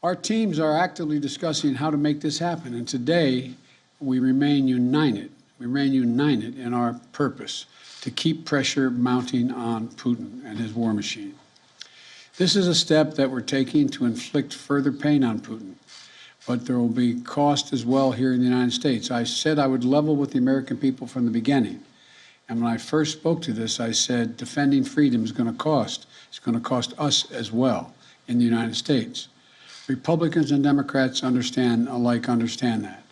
Our teams are actively discussing how to make this happen, and today we remain united. We remain united in our purpose to keep pressure mounting on Putin and his war machine. This is a step that we're taking to inflict further pain on Putin, but there will be cost as well here in the United States. I said I would level with the American people from the beginning. And when I first spoke to this, I said defending freedom is going to cost. It's going to cost us as well in the United States. Republicans and Democrats understand that.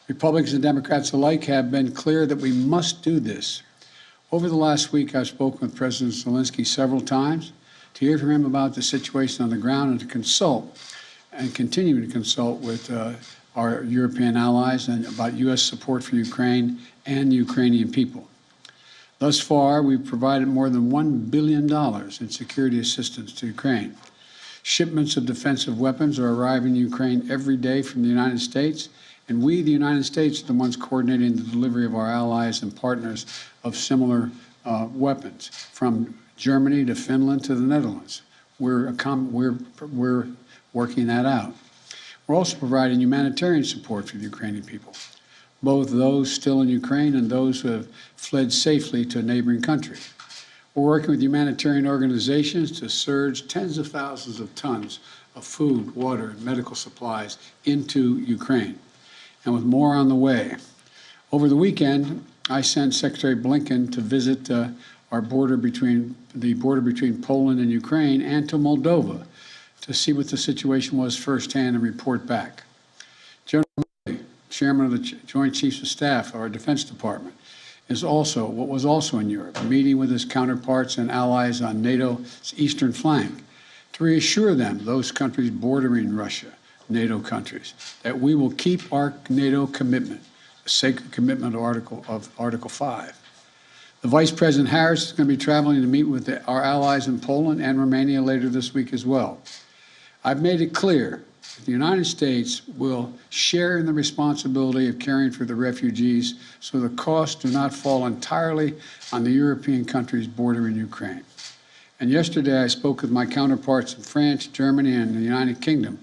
Republicans and Democrats alike have been clear that we must do this. Over the last week, I've spoken with President Zelensky several times to hear from him about the situation on the ground and to consult and continue to consult with our European allies and about U.S. support for Ukraine and the Ukrainian people. Thus far, we've provided more than $1 billion in security assistance to Ukraine. Shipments of defensive weapons are arriving in Ukraine every day from the United States, and we, the United States, are the ones coordinating the delivery of our allies and partners of similar weapons, from Germany to Finland to the Netherlands. We're working that out. We're also providing humanitarian support for the Ukrainian people, both those still in Ukraine and those who have fled safely to a neighboring country. We're working with humanitarian organizations to surge tens of thousands of tons of food, water, and medical supplies into Ukraine, and with more on the way. Over the weekend, I sent Secretary Blinken to visit our border between Poland and Ukraine and to Moldova to see what the situation was firsthand and report back. General Milley, Chairman of the Joint Chiefs of Staff of our Defense Department, was also in Europe, meeting with his counterparts and allies on NATO's eastern flank to reassure them, those countries bordering Russia, NATO countries, that we will keep our NATO commitment, a sacred commitment of Article 5. The Vice President Harris is going to be traveling to meet with our allies in Poland and Romania later this week as well. I've made it clear that the United States will share in the responsibility of caring for the refugees so the costs do not fall entirely on the European countries bordering Ukraine. And yesterday I spoke with my counterparts in France, Germany, and the United Kingdom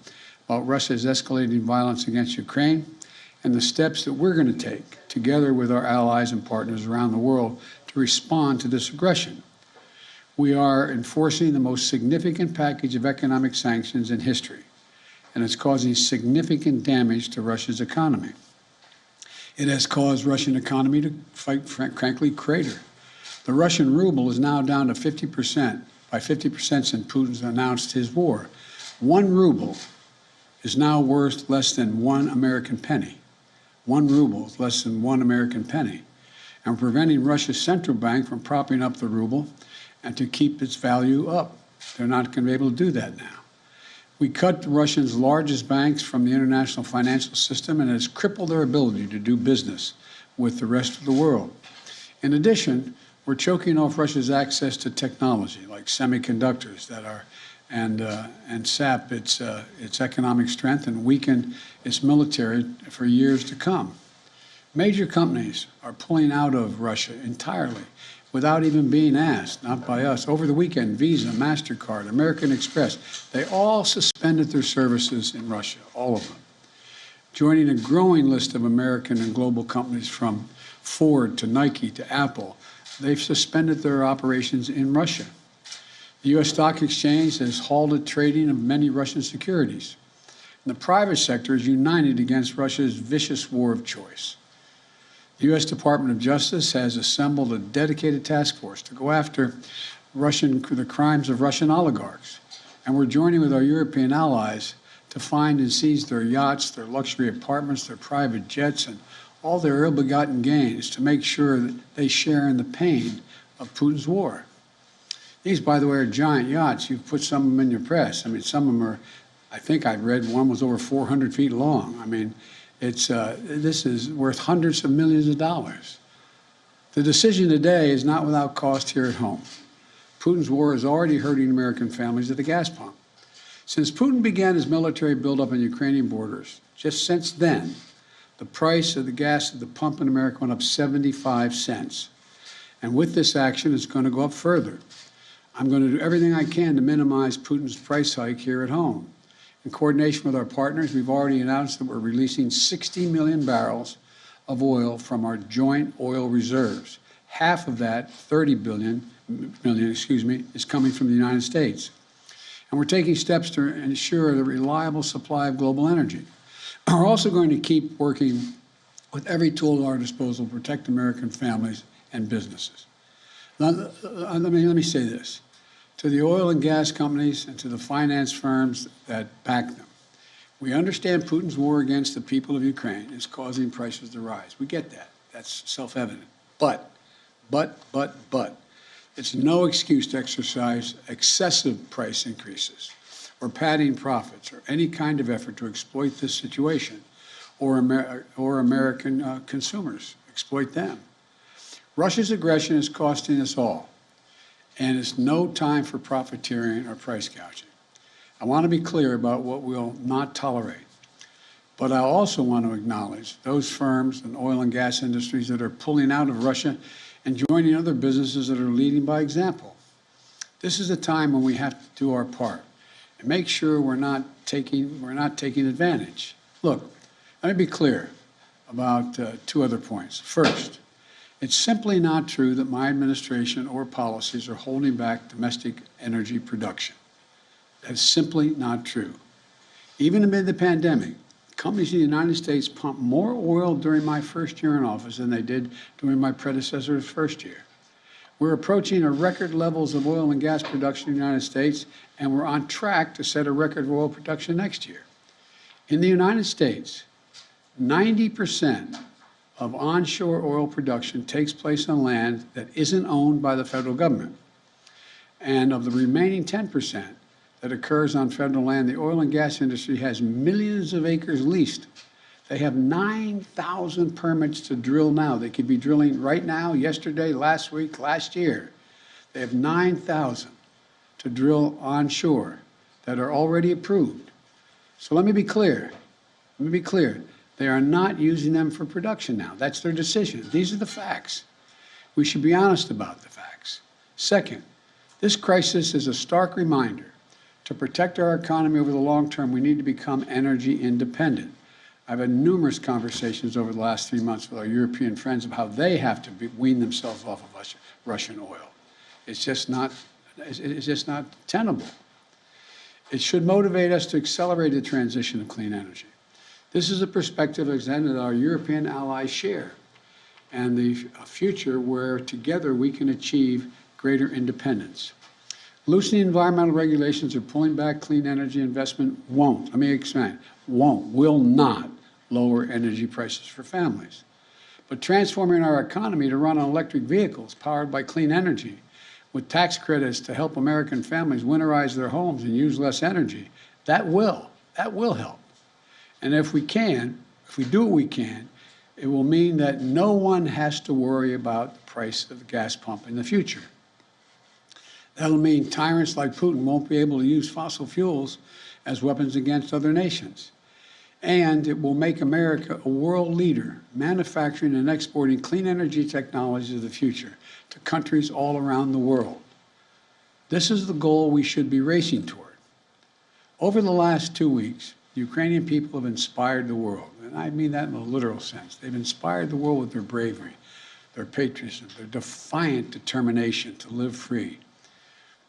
about Russia's escalating violence against Ukraine and the steps that we're going to take together with our allies and partners around the world to respond to this aggression. We are enforcing the most significant package of economic sanctions in history, and it's causing significant damage to Russia's economy. It has caused Russian economy to, frankly, crater. The Russian ruble is now down to 50%, by 50% since Putin's announced his war. 1 ruble is now worth less than 1 American penny. 1 ruble is less than 1 American penny. And preventing Russia's central bank from propping up the ruble and to keep its value up. They're not going to be able to do that now. We cut Russia's largest banks from the international financial system, and it has crippled their ability to do business with the rest of the world. In addition, we're choking off Russia's access to technology like semiconductors and sap its economic strength and weaken its military for years to come. Major companies are pulling out of Russia entirely without even being asked, not by us. Over the weekend, Visa, MasterCard, American Express, they all suspended their services in Russia, all of them, joining a growing list of American and global companies from Ford to Nike to Apple. They've suspended their operations in Russia. The U.S. Stock Exchange has halted trading of many Russian securities. And the private sector is united against Russia's vicious war of choice. The U.S. Department of Justice has assembled a dedicated task force to go after the crimes of Russian oligarchs. And we're joining with our European allies to find and seize their yachts, their luxury apartments, their private jets, and all their ill-begotten gains to make sure that they share in the pain of Putin's war. These, by the way, are giant yachts. You've put some of them in your press. I mean, some of them are, I think I read one was over 400 feet long. I mean, this is worth hundreds of millions of dollars. The decision today is not without cost here at home. Putin's war is already hurting American families at the gas pump. Since Putin began his military buildup on Ukrainian borders, just since then, the price of the gas at the pump in America went up 75 cents. And with this action, it's going to go up further. I'm going to do everything I can to minimize Putin's price hike here at home. In coordination with our partners, we've already announced that we're releasing 60 million barrels of oil from our joint oil reserves. Half of that, 30 million, is coming from the United States. And we're taking steps to ensure the reliable supply of global energy. We're also going to keep working with every tool at our disposal to protect American families and businesses. Now, let me say this. To the oil and gas companies and to the finance firms that back them, we understand Putin's war against the people of Ukraine is causing prices to rise. We get that. That's self-evident. But, it's no excuse to exercise excessive price increases or padding profits or any kind of effort to exploit this situation or American consumers, exploit them. Russia's aggression is costing us all, and it's no time for profiteering or price gouging. I want to be clear about what we'll not tolerate, but I also want to acknowledge those firms and oil and gas industries that are pulling out of Russia and joining other businesses that are leading by example. This is a time when we have to do our part and make sure we're not taking advantage. Look, let me be clear about two other points. First, it's simply not true that my administration or policies are holding back domestic energy production. That's simply not true. Even amid the pandemic, companies in the United States pumped more oil during my first year in office than they did during my predecessor's first year. We're approaching a record levels of oil and gas production in the United States, and we're on track to set a record of oil production next year. In the United States, 90% of onshore oil production takes place on land that isn't owned by the federal government. And of the remaining 10% that occurs on federal land, the oil and gas industry has millions of acres leased. They have 9,000 permits to drill now. They could be drilling right now, yesterday, last week, last year. They have 9,000 to drill onshore that are already approved. So let me be clear. They are not using them for production now. That's their decision. These are the facts. We should be honest about the facts. Second, this crisis is a stark reminder to protect our economy over the long term, we need to become energy independent. I've had numerous conversations over the last 3 months with our European friends of how they have to wean themselves off of Russian oil. It's just not tenable. It should motivate us to accelerate the transition to clean energy. This is a perspective that our European allies share, and the future where together we can achieve greater independence. Loosening environmental regulations or pulling back clean energy investment will not lower energy prices for families. But transforming our economy to run on electric vehicles powered by clean energy with tax credits to help American families winterize their homes and use less energy, that will help. And if we do what we can, it will mean that no one has to worry about the price of the gas pump in the future. That'll mean tyrants like Putin won't be able to use fossil fuels as weapons against other nations. And it will make America a world leader, manufacturing and exporting clean energy technologies of the future to countries all around the world. This is the goal we should be racing toward. Over the last 2 weeks, the Ukrainian people have inspired the world, and I mean that in a literal sense. They've inspired the world with their bravery, their patriotism, their defiant determination to live free.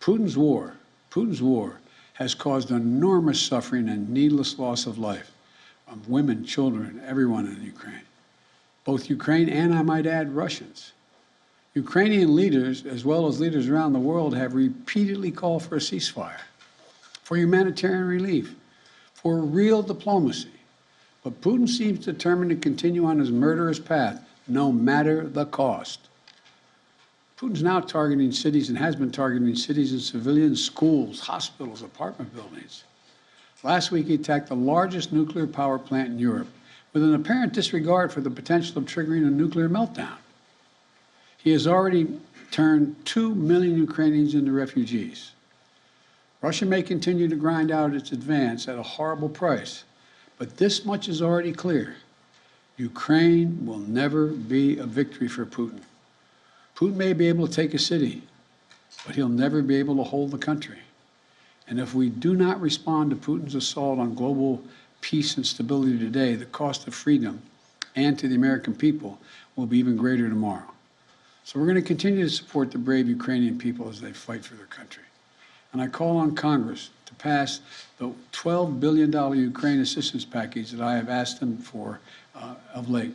Putin's war has caused enormous suffering and needless loss of life of women, children, everyone in Ukraine. Both Ukraine and, I might add, Russians. Ukrainian leaders, as well as leaders around the world, have repeatedly called for a ceasefire, for humanitarian relief, for real diplomacy. But Putin seems determined to continue on his murderous path, no matter the cost. Putin's now targeting cities and has been targeting cities and civilians, schools, hospitals, apartment buildings. Last week, he attacked the largest nuclear power plant in Europe with an apparent disregard for the potential of triggering a nuclear meltdown. He has already turned 2 million Ukrainians into refugees. Russia may continue to grind out its advance at a horrible price, but this much is already clear. Ukraine will never be a victory for Putin. Putin may be able to take a city, but he'll never be able to hold the country. And if we do not respond to Putin's assault on global peace and stability today, the cost of freedom and to the American people will be even greater tomorrow. So we're going to continue to support the brave Ukrainian people as they fight for their country. And I call on Congress to pass the $12 billion Ukraine assistance package that I have asked them for of late.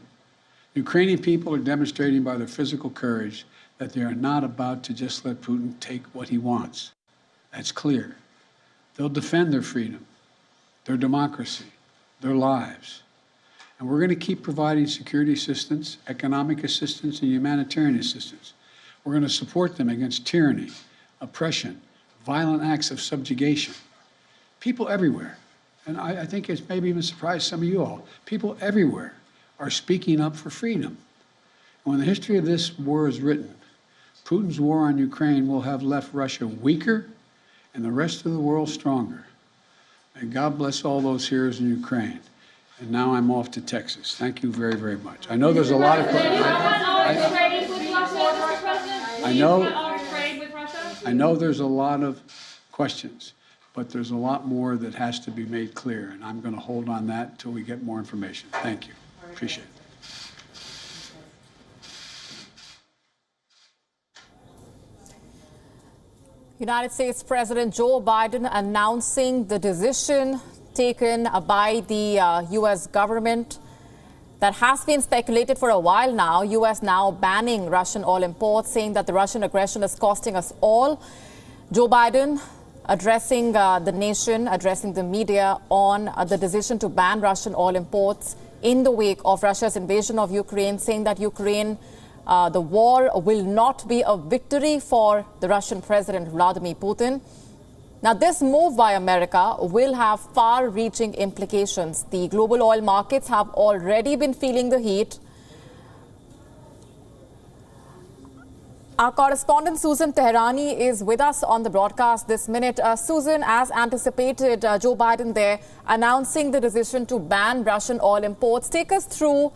Ukrainian people are demonstrating by their physical courage that they are not about to just let Putin take what he wants. That's clear. They'll defend their freedom, their democracy, their lives. And we're going to keep providing security assistance, economic assistance, and humanitarian assistance. We're going to support them against tyranny, oppression, violent acts of subjugation. People everywhere, and I think it's maybe even surprised some of you all, people everywhere are speaking up for freedom. When the history of this war is written, Putin's war on Ukraine will have left Russia weaker and the rest of the world stronger. May God bless all those heroes in Ukraine. And now I'm off to Texas. Thank you very, very much. I know there's a lot of questions. I know there's a lot of questions, but there's a lot more that has to be made clear, and I'm going to hold on that until we get more information. Thank you. Appreciate it. United States President Joe Biden announcing the decision taken by the U.S. government that has been speculated for a while now. U.S. now banning Russian oil imports, saying that the Russian aggression is costing us all. Joe Biden addressing the nation, addressing the media on the decision to ban Russian oil imports in the wake of Russia's invasion of Ukraine, saying that the war will not be a victory for the Russian President Vladimir Putin. Now, this move by America will have far-reaching implications. The global oil markets have already been feeling the heat. Our correspondent Susan Teherani is with us on the broadcast this minute. Susan, as anticipated, Joe Biden there announcing the decision to ban Russian oil imports. Take us through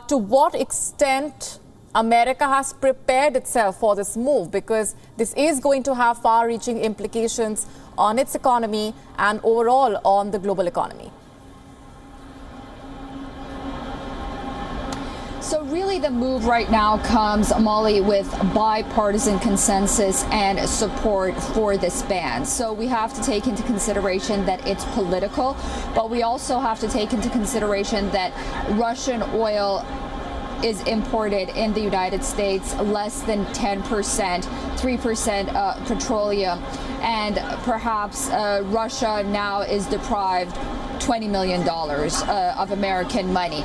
to what extent America has prepared itself for this move, because this is going to have far-reaching implications on its economy and overall on the global economy. So really the move right now comes, Molly, with bipartisan consensus and support for this ban. So we have to take into consideration that it's political, but we also have to take into consideration that Russian oil is imported in the United States less than 10%, 3% petroleum, and perhaps Russia now is deprived $20 million of American money.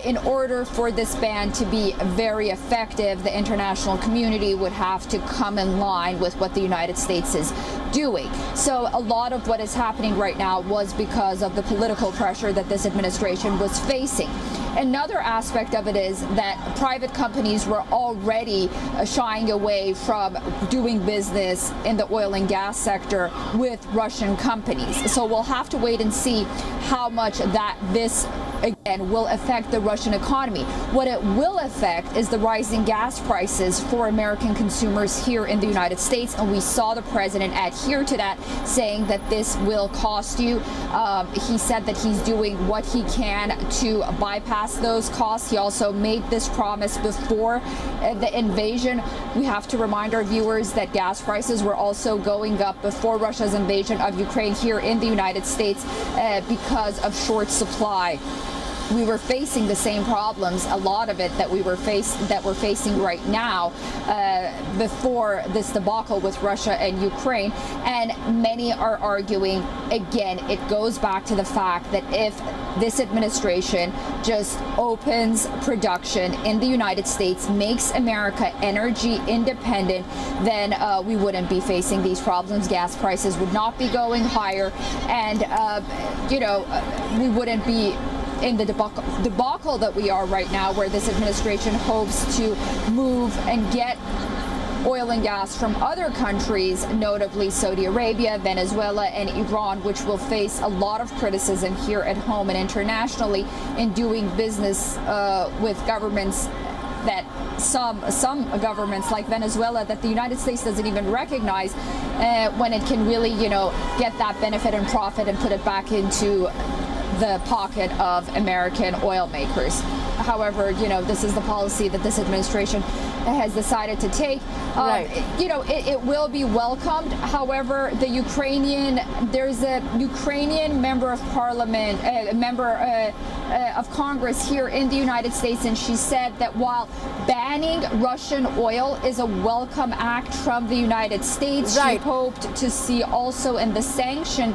In order for this ban to be very effective, the international community would have to come in line with what the United States is doing. So a lot of what is happening right now was because of the political pressure that this administration was facing. Another aspect of it is that private companies were already shying away from doing business in the oil and gas sector with Russian companies. So we'll have to wait and see how much that this again will affect the Russian economy. What it will affect is the rising gas prices for American consumers here in the United States, and we saw the president adhere to that, saying that this will cost you. He said that he's doing what he can to bypass those costs. He also made this promise before the invasion. We have to remind our viewers that gas prices were also going up before Russia's invasion of Ukraine here in the United States because of short supply. We were facing the same problems, a lot of it that we're facing right now before this debacle with Russia and Ukraine. And many are arguing, again, it goes back to the fact that if this administration just opens production in the United States, makes America energy independent, then we wouldn't be facing these problems. Gas prices would not be going higher, and we wouldn't be in the debacle that we are right now, where this administration hopes to move and get oil and gas from other countries, notably Saudi Arabia, Venezuela, and Iran, which will face a lot of criticism here at home and internationally in doing business with governments that some governments like Venezuela that the United States doesn't even recognize when it can really, get that benefit and profit and put it back into the pocket of American oil makers. However, this is the policy that this administration has decided to take. Right. It will be welcomed. However, there's a Ukrainian member of parliament, of Congress here in the United States, and she said that while banning Russian oil is a welcome act from the United States, right, she hoped to see also in the sanction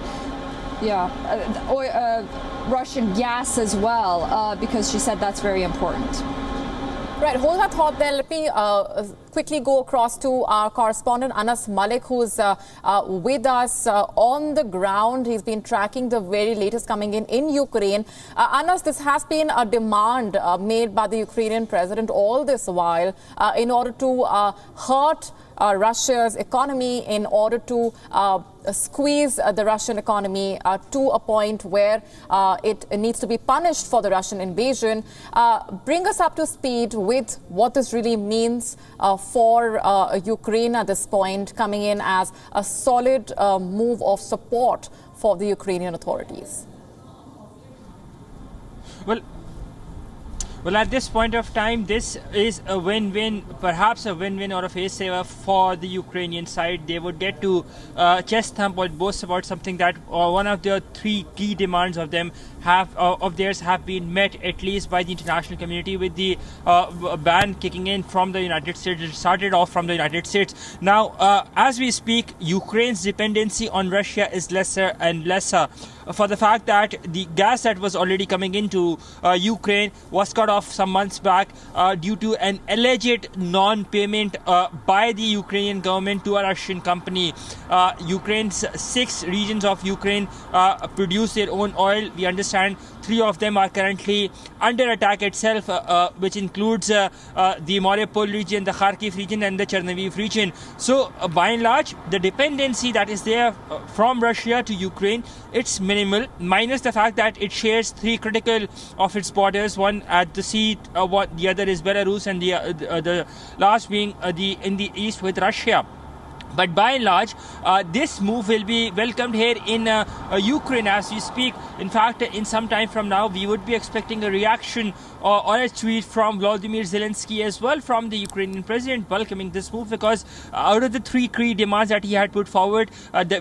Russian gas as well, because she said that's very important. Right, hold that thought there. Let me quickly go across to our correspondent Anas Malik, who's with us on the ground. He's been tracking the very latest coming in Ukraine. Anas, this has been a demand made by the Ukrainian president all this while in order to hurt Russia's economy, in order to squeeze the Russian economy to a point where it needs to be punished for the Russian invasion. Bring us up to speed with what this really means for Ukraine at this point, coming in as a solid move of support for the Ukrainian authorities. Well, at this point of time, this is a win-win, perhaps a win-win or a face-saver for the Ukrainian side. They would get to chest thump or boast about something that one of the three key demands of theirs have been met, at least by the international community, with the ban kicking in from the United States. It started off from the United States. Now, as we speak, Ukraine's dependency on Russia is lesser and lesser, for the fact that the gas that was already coming into Ukraine was cut off some months back due to an alleged non-payment by the Ukrainian government to a Russian company. Ukraine's 6 regions of Ukraine produce their own oil. We understand 3 of them are currently under attack itself, which includes the Mariupol region, the Kharkiv region, and the Chernihiv region. So, by and large, the dependency that is there from Russia to Ukraine, it's minimal, minus the fact that it shares 3 critical of its borders, one at the sea, the other is Belarus, and the last being in the east with Russia. But by and large, this move will be welcomed here in Ukraine as we speak. In fact, in some time from now, we would be expecting a reaction or a tweet from Volodymyr Zelensky as well, from the Ukrainian president, welcoming this move, because out of the 3 key demands that he had put forward,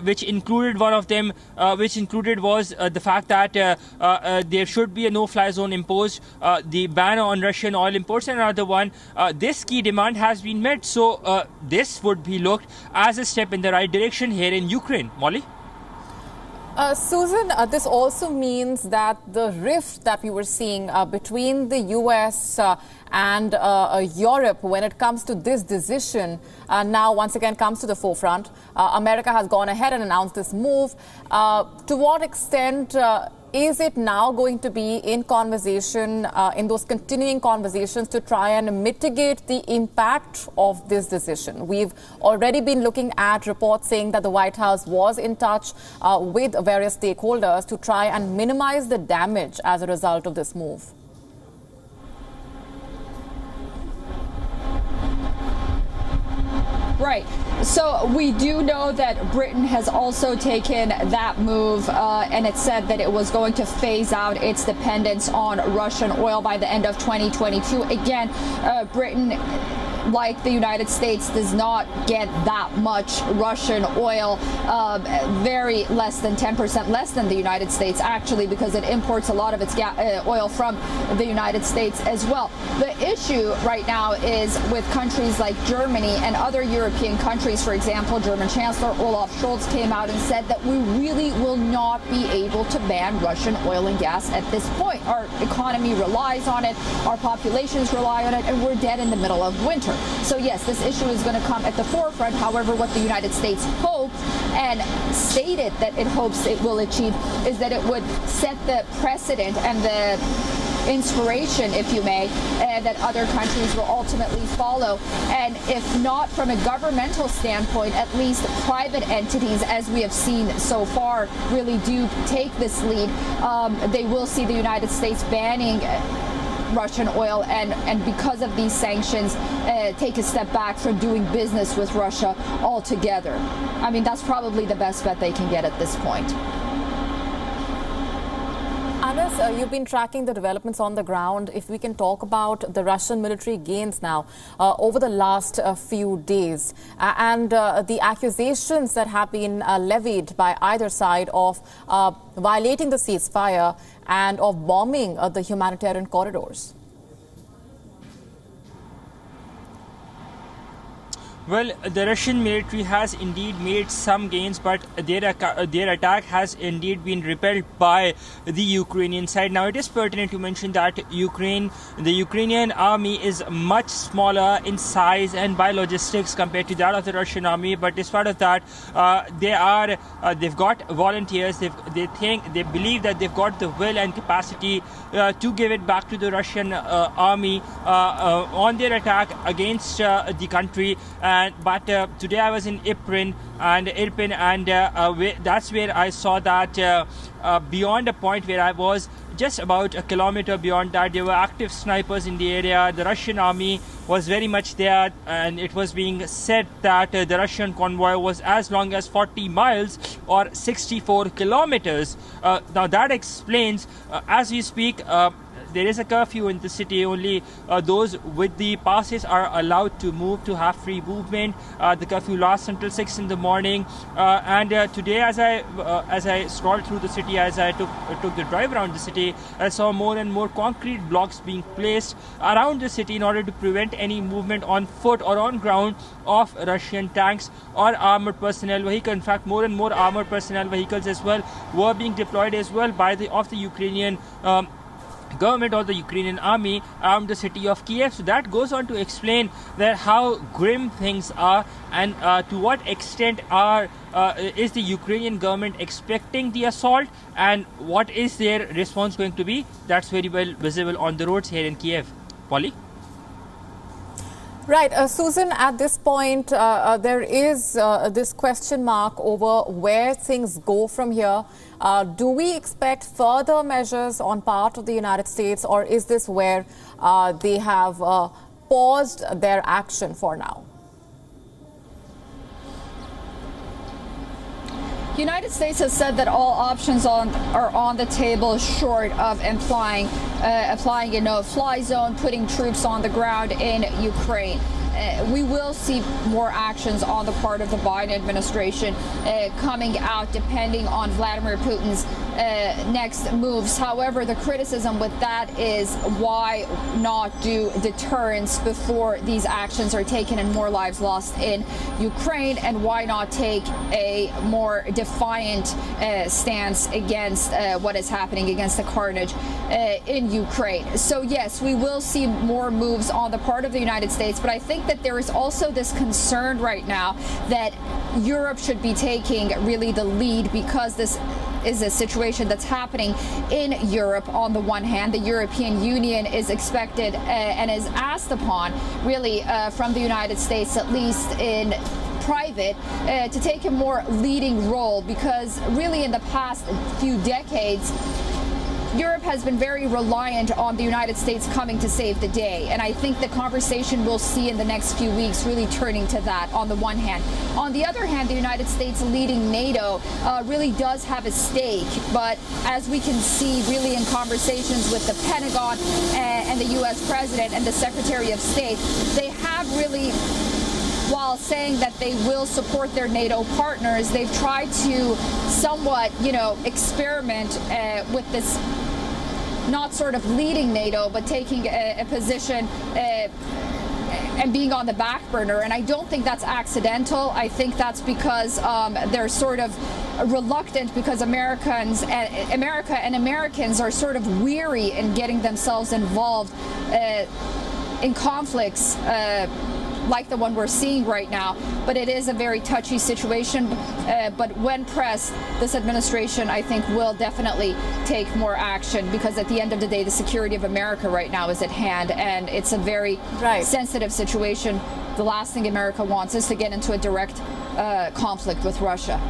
which included one of them, was the fact that there should be a no-fly zone imposed, the ban on Russian oil imports, and another one, this key demand has been met. So this would be looked as a step in the right direction here in Ukraine. Molly? Susan, this also means that the rift that we were seeing between the U.S. And Europe when it comes to this decision now once again comes to the forefront. America has gone ahead and announced this move. To what extent is it now going to be in conversation, in those continuing conversations, to try and mitigate the impact of this decision? We've already been looking at reports saying that the White House was in touch with various stakeholders to try and minimize the damage as a result of this move. Right. So we do know that Britain has also taken that move, and it said that it was going to phase out its dependence on Russian oil by the end of 2022. Again, Britain, like the United States, does not get that much Russian oil, very less than 10% less than the United States, actually, because it imports a lot of its oil from the United States as well. The issue right now is with countries like Germany and other European countries. For example, German Chancellor Olaf Scholz came out and said that we really will not be able to ban Russian oil and gas at this point. Our economy relies on it, our populations rely on it, and we're dead in the middle of winter. So yes, this issue is going to come at the forefront. However, what the United States hopes and stated that it hopes it will achieve is that it would set the precedent and the inspiration, if you may, that other countries will ultimately follow. And if not from a governmental standpoint, at least private entities, as we have seen so far, really do take this lead. They will see the United States banning Russian oil and because of these sanctions, take a step back from doing business with Russia altogether. I mean, that's probably the best bet they can get at this point. Anas, you've been tracking the developments on the ground. If we can talk about the Russian military gains now over the last few days and the accusations that have been levied by either side of violating the ceasefire and of bombing the humanitarian corridors. Well, the Russian military has indeed made some gains, but their attack has indeed been repelled by the Ukrainian side. Now, it is pertinent to mention that the Ukrainian army is much smaller in size and by logistics compared to that of the Russian army. But despite of that, they've got volunteers. They believe that they've got the will and capacity to give it back to the Russian army on their attack against the country. But today I was in Irpin, and that's where I saw that beyond a point where I was, just about a kilometer beyond that, there were active snipers in the area. The Russian army was very much there, and it was being said that the Russian convoy was as long as 40 miles or 64 kilometers. Now that explains, as we speak, there is a curfew in the city. Only those with the passes are allowed to move, to have free movement. The curfew lasts until 6 in the morning. And today, as I strolled through the city, as I took the drive around the city, I saw more and more concrete blocks being placed around the city in order to prevent any movement on foot or on ground of Russian tanks or armored personnel vehicles. In fact, more and more armored personnel vehicles as well were being deployed as well by the Ukrainian government or the Ukrainian army around the city of Kiev. So that goes on to explain that how grim things are, and to what extent is the Ukrainian government expecting the assault, and what is their response going to be. That's very well visible on the roads here in Kiev. Polly? Right. Susan, at this point, there is this question mark over where things go from here. Do we expect further measures on part of the United States, or is this where they have paused their action for now? The United States has said that all options are on the table short of applying a no-fly zone, putting troops on the ground in Ukraine. We will see more actions on the part of the Biden administration coming out depending on Vladimir Putin's next moves. However, the criticism with that is why not do deterrence before these actions are taken and more lives lost in Ukraine, and why not take a more defiant stance against what is happening, against the carnage in Ukraine. So yes, we will see more moves on the part of the United States, but I think that there is also this concern right now that Europe should be taking really the lead, because this is a situation that's happening in Europe. On the one hand, the European Union is expected and is asked upon really from the United States, at least in private, to take a more leading role, because really in the past few decades Europe has been very reliant on the United States coming to save the day, and I think the conversation we'll see in the next few weeks really turning to that on the one hand. On the other hand, the United States leading NATO really does have a stake, but as we can see really in conversations with the Pentagon and the U.S. President and the Secretary of State, they have really, while saying that they will support their NATO partners, they've tried to somewhat, experiment with this, not sort of leading NATO, but taking a position and being on the back burner. And I don't think that's accidental. I think that's because they're sort of reluctant, because America and Americans are sort of weary in getting themselves involved in conflicts like the one we're seeing right now. But it is a very touchy situation. But when pressed, this administration, I think, will definitely take more action, because at the end of the day, the security of America right now is at hand, and it's a very sensitive situation. The last thing America wants is to get into a direct conflict with Russia.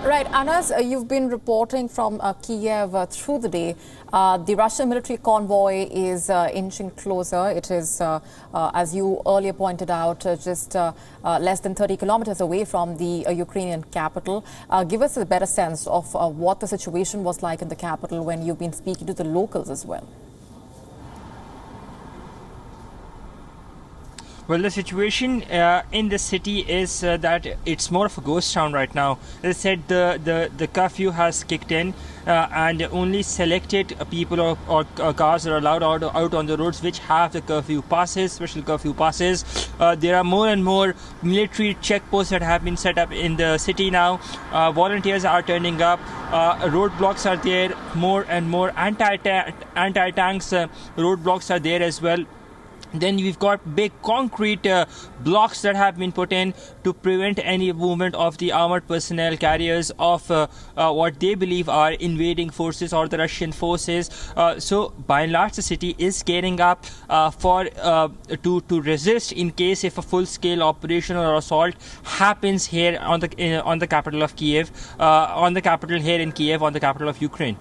Right, Anas, you've been reporting from Kiev through the day. The Russian military convoy is inching closer. It is, as you earlier pointed out, just less than 30 kilometers away from the Ukrainian capital. Give us a better sense of what the situation was like in the capital when you've been speaking to the locals as well. Well, the situation in the city is that it's more of a ghost town right now. As I said, the curfew has kicked in and only selected people or cars are allowed out on the roads which have the curfew passes, special curfew passes. There are more and more military checkposts that have been set up in the city now. Volunteers are turning up. Roadblocks are there. More and more anti-tanks roadblocks are there as well. Then we've got big concrete blocks that have been put in to prevent any movement of the armored personnel carriers of what they believe are invading forces or the Russian forces. So by and large, the city is gearing up to resist in case if a full-scale operation or assault happens here on the capital of Kiev, on the capital here in Kiev, on the capital of Ukraine.